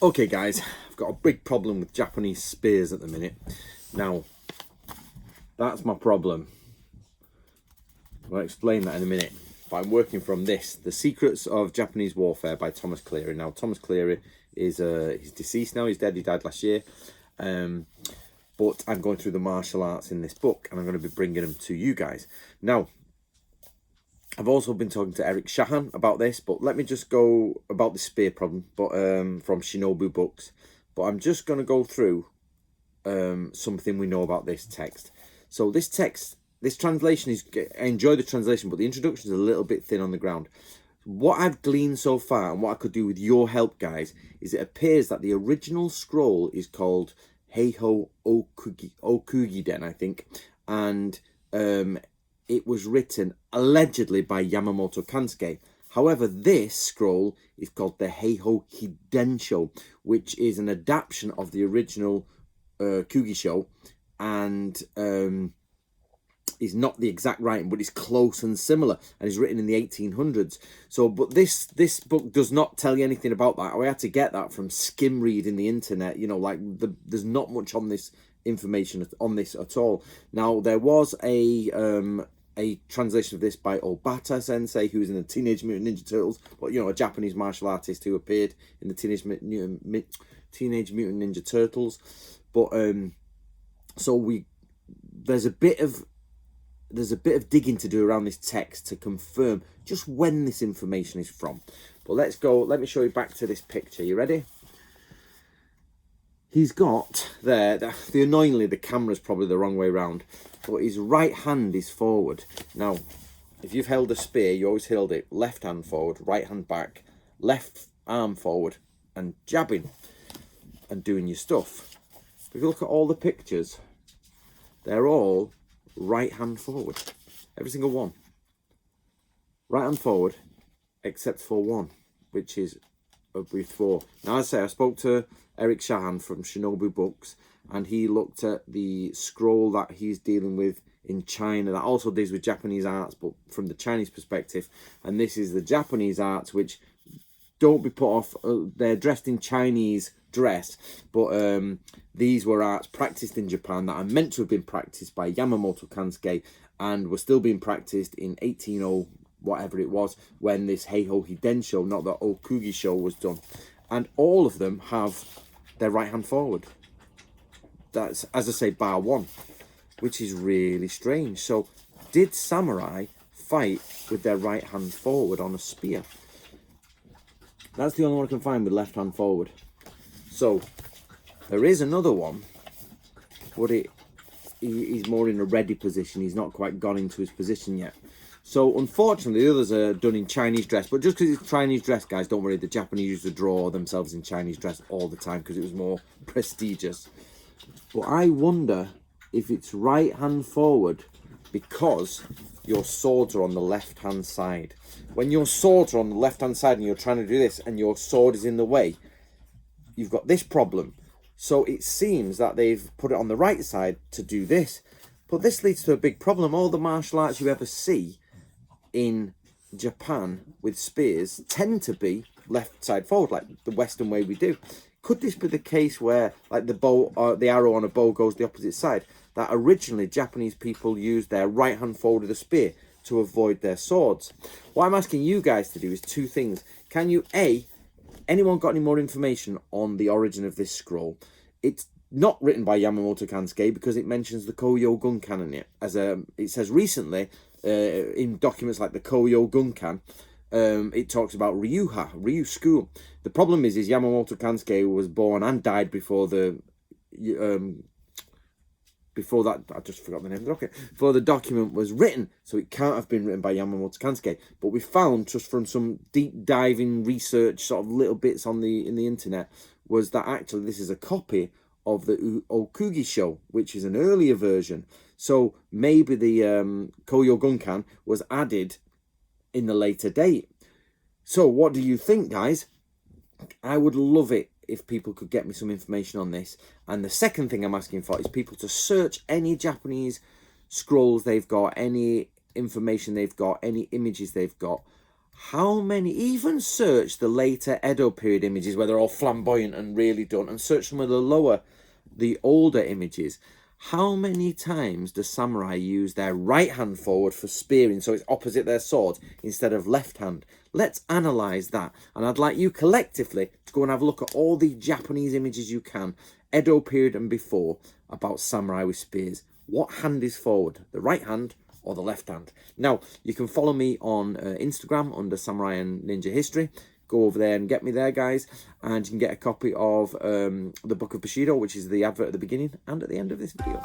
Okay guys, I've got a big problem with Japanese spears at the minute. Now, that's my problem. I'll explain that in a minute. But I'm working from this, The Secrets of Japanese Warfare by Thomas Cleary. Now, Thomas Cleary is he's deceased now, he's dead, he died last year. But I'm going through the martial arts in this book and I'm going to be bringing them to you guys. Now, I've also been talking to Eric Shahan about this, but let me just go about the spear problem, but from Shinobu Books. But I'm just going to go through something we know about this text. So this text, this translation is, I enjoy the translation, but the introduction is a little bit thin on the ground. What I've gleaned so far and what I could do with your help, guys, is it appears that the original scroll is called Heiho Okugiden, I think, and it was written allegedly by Yamamoto Kansuke. However, this scroll is called the Heiho Hidensho, which is an adaptation of the original Kugisho, and is not the exact writing, but it's close and similar, and is written in the 1800s. So, but this book does not tell you anything about that. I had to get that from skim reading the internet. You know, like there's not much on this information on this at all. Now, there was a translation of this by Obata Sensei, who was in the Teenage Mutant Ninja Turtles, but you know, a Japanese martial artist who appeared in the Teenage Mutant Ninja Turtles. But so there's a bit of digging to do around this text to confirm just when this information is from. But let's go. Let me show you back to this picture. You ready? He's got there, annoyingly, the camera's probably the wrong way around, but his right hand is forward. Now, if you've held a spear, you always held it left hand forward, right hand back, left arm forward, and jabbing and doing your stuff. If you look at all the pictures, they're all right hand forward. Every single one. Right hand forward, except for one, which is with four. Now, as I say, I spoke to Eric Shahan from Shinobu Books, and he looked at the scroll that he's dealing with in China that also deals with Japanese arts, but from the Chinese perspective. And this is the Japanese arts, which, don't be put off, they're dressed in Chinese dress, but these were arts practiced in Japan that are meant to have been practiced by Yamamoto Kansuke and were still being practiced in 1800 whatever it was, when this Heiho Hidensho, not the Okugisho, was done. And all of them have their right hand forward. That's, as I say, bar one, which is really strange. So, did samurai fight with their right hand forward on a spear? That's the only one I can find with left hand forward. So, there is another one, but he's more in a ready position. He's not quite gone into his position yet. So, unfortunately, the others are done in Chinese dress. But just because it's Chinese dress, guys, don't worry. The Japanese used to draw themselves in Chinese dress all the time because it was more prestigious. But I wonder if it's right hand forward because your swords are on the left hand side. When your swords are on the left hand side and you're trying to do this and your sword is in the way, you've got this problem. So it seems that they've put it on the right side to do this. But this leads to a big problem. All the martial arts you ever see in Japan with spears tend to be left side forward, like the Western way we do. Could this be the case where, like, the bow or the arrow on a bow goes the opposite side? That originally Japanese people used their right hand forward of the spear to avoid their swords. What I'm asking you guys to do is two things. Can you, anyone got any more information on the origin of this scroll? It's not written by Yamamoto Kansuke because it mentions the Koyo Gunkan in it. It says recently, in documents like the Koyo Gunkan, it talks about Ryu School. The problem is Yamamoto Kansuke was born and died before the before that, I just forgot the name of the document, before the document was written, so it can't have been written by Yamamoto Kansuke. But we found, just from some deep diving research, sort of little bits on in the internet, was that actually this is a copy of the Okugisho, which is an earlier version. So maybe the Koyo Gunkan was added in the later date. So what do you think, guys? I would love it if people could get me some information on this. And the second thing I'm asking for is people to search any Japanese scrolls they've got, any information they've got, any images they've got, how many, even search the later Edo period images where they're all flamboyant and really done, and search some of the older images. How many times do samurai use their right hand forward for spearing, so it's opposite their sword instead of left hand? Let's analyse that. And I'd like you collectively to go and have a look at all the Japanese images you can, Edo period and before, about samurai with spears. What hand is forward, the right hand or the left hand? Now, you can follow me on Instagram under Samurai and Ninja History. Go over there and get me there, guys. And you can get a copy of the Book of Bushido, which is the advert at the beginning and at the end of this video.